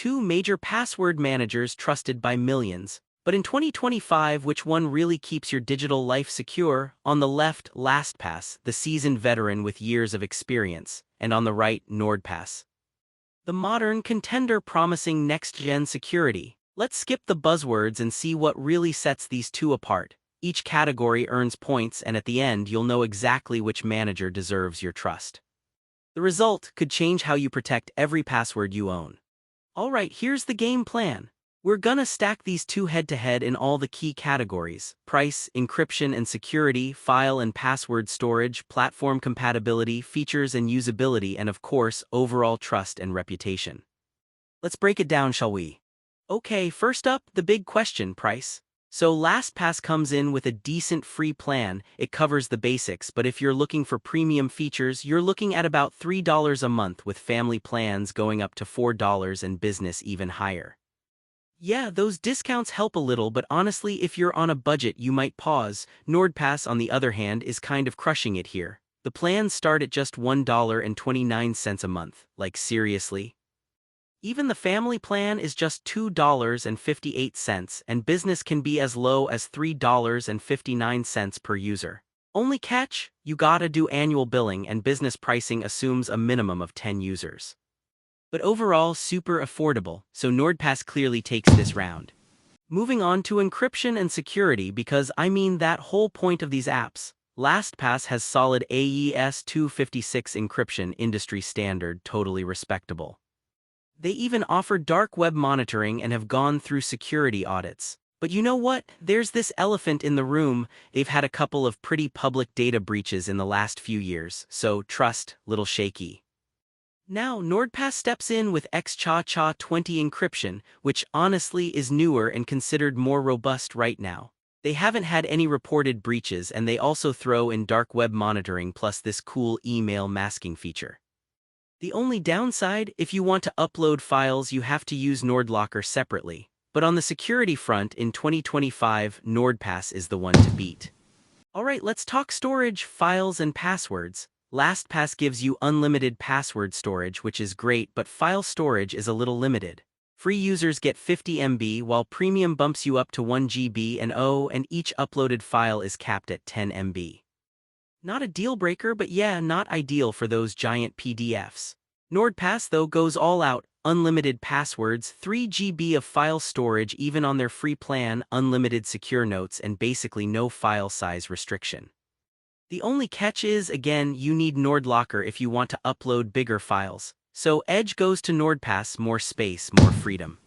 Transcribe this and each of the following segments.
two major password managers trusted by millions. But in 2025, which one really keeps your digital life secure? On the left, LastPass, the seasoned veteran with years of experience, and on the right, NordPass, the modern contender promising next-gen security. Let's skip the buzzwords and see what really sets these two apart. Each category earns points, and at the end you'll know exactly which manager deserves your trust. The result could change how you protect every password you own. Alright, here's the game plan. We're gonna stack these two head-to-head in all the key categories: price, encryption and security, file and password storage, platform compatibility, features and usability, and of course, overall trust and reputation. Let's break it down, shall we? Okay, first up, the big question: price. So LastPass comes in with a decent free plan. It covers the basics, but if you're looking for premium features, you're looking at about $3 a month, with family plans going up to $4 and business even higher. Yeah, those discounts help a little, but honestly, if you're on a budget, you might pause. NordPass, on the other hand, is kind of crushing it here. The plans start at just $1.29 a month. Like, seriously? Even the family plan is just $2.58, and business can be as low as $3.59 per user. Only catch: you gotta do annual billing, and business pricing assumes a minimum of 10 users. But overall, super affordable, so NordPass clearly takes this round. Moving on to encryption and security, because I mean that whole point of these apps. LastPass has solid AES 256 encryption, industry standard, totally respectable. They even offer dark web monitoring and have gone through security audits. But you know what? There's this elephant in the room. They've had a couple of pretty public data breaches in the last few years, so trust, little shaky. Now, NordPass steps in with XCHA 20 encryption, which honestly is newer and considered more robust right now. They haven't had any reported breaches, and they also throw in dark web monitoring plus this cool email masking feature. The only downside: if you want to upload files, you have to use NordLocker separately. But on the security front, in 2025, NordPass is the one to beat. Alright, let's talk storage, files, and passwords. LastPass gives you unlimited password storage, which is great, but file storage is a little limited. Free users get 50 MB, while premium bumps you up to 1 GB, and each uploaded file is capped at 10 MB. Not a deal breaker, but yeah, not ideal for those giant PDFs. NordPass, though, goes all out: unlimited passwords, 3 GB of file storage even on their free plan, unlimited secure notes, and basically no file size restriction. The only catch is, again, you need NordLocker if you want to upload bigger files. So edge goes to NordPass: more space, more freedom.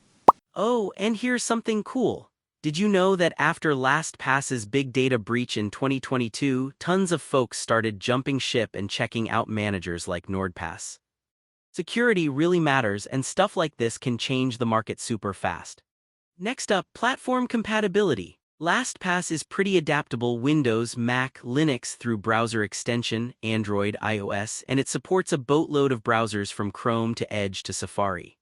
Oh, and here's something cool. Did you know that after LastPass's big data breach in 2022, tons of folks started jumping ship and checking out managers like NordPass? Security really matters, and stuff like this can change the market super fast. Next up, platform compatibility. LastPass is pretty adaptable: Windows, Mac, Linux through browser extension, Android, iOS, and it supports a boatload of browsers from Chrome to Edge to Safari.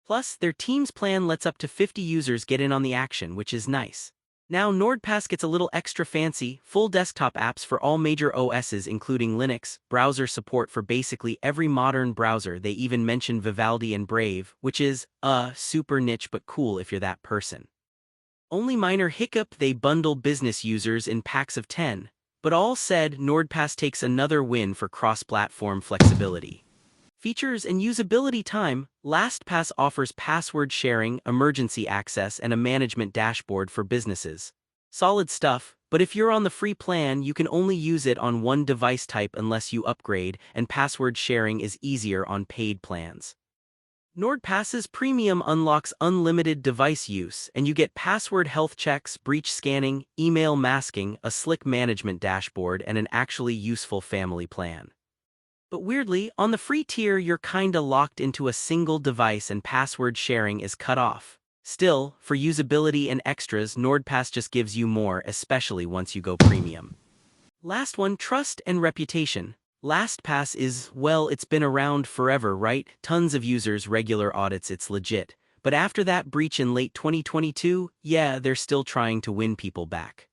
Plus, their Teams plan lets up to 50 users get in on the action, which is nice. Now, NordPass gets a little extra fancy: full desktop apps for all major OSs including Linux, browser support for basically every modern browser. They even mention Vivaldi and Brave, which is, super niche but cool if you're that person. Only minor hiccup: they bundle business users in packs of 10. But all said, NordPass takes another win for cross-platform flexibility. Features and usability time: LastPass offers password sharing, emergency access, and a management dashboard for businesses. Solid stuff, but if you're on the free plan, you can only use it on one device type unless you upgrade, and password sharing is easier on paid plans. NordPass's premium unlocks unlimited device use, and you get password health checks, breach scanning, email masking, a slick management dashboard, and an actually useful family plan. But weirdly, on the free tier, you're kinda locked into a single device and password sharing is cut off. Still, for usability and extras, NordPass just gives you more, especially once you go premium. Last one, trust and reputation. LastPass is, well, it's been around forever, right? Tons of users, regular audits, it's legit. But after that breach in late 2022, yeah, they're still trying to win people back.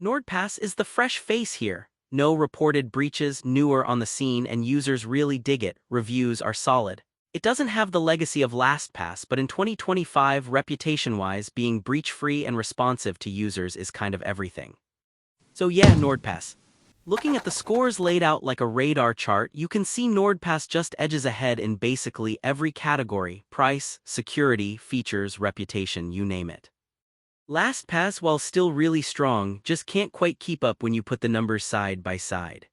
NordPass is the fresh face here. No reported breaches, newer on the scene, and users really dig it. Reviews are solid. It doesn't have the legacy of LastPass, but in 2025, reputation-wise, being breach-free and responsive to users is kind of everything. So yeah, NordPass. Looking at the scores laid out like a radar chart, you can see NordPass just edges ahead in basically every category: price, security, features, reputation, you name it. LastPass, while still really strong, just can't quite keep up when you put the numbers side by side.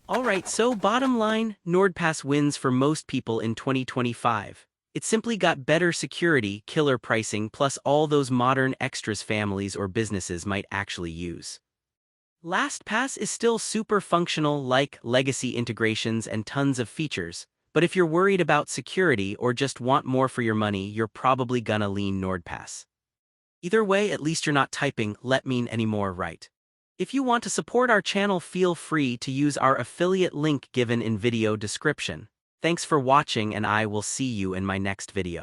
Alright, so bottom line, NordPass wins for most people in 2025. It simply got better security, killer pricing, plus all those modern extras families or businesses might actually use. LastPass is still super functional, like legacy integrations and tons of features, but if you're worried about security or just want more for your money, you're probably gonna lean NordPass. Either way, at least you're not typing "let me" anymore, right? If you want to support our channel, feel free to use our affiliate link given in video description. Thanks for watching, and I will see you in my next video.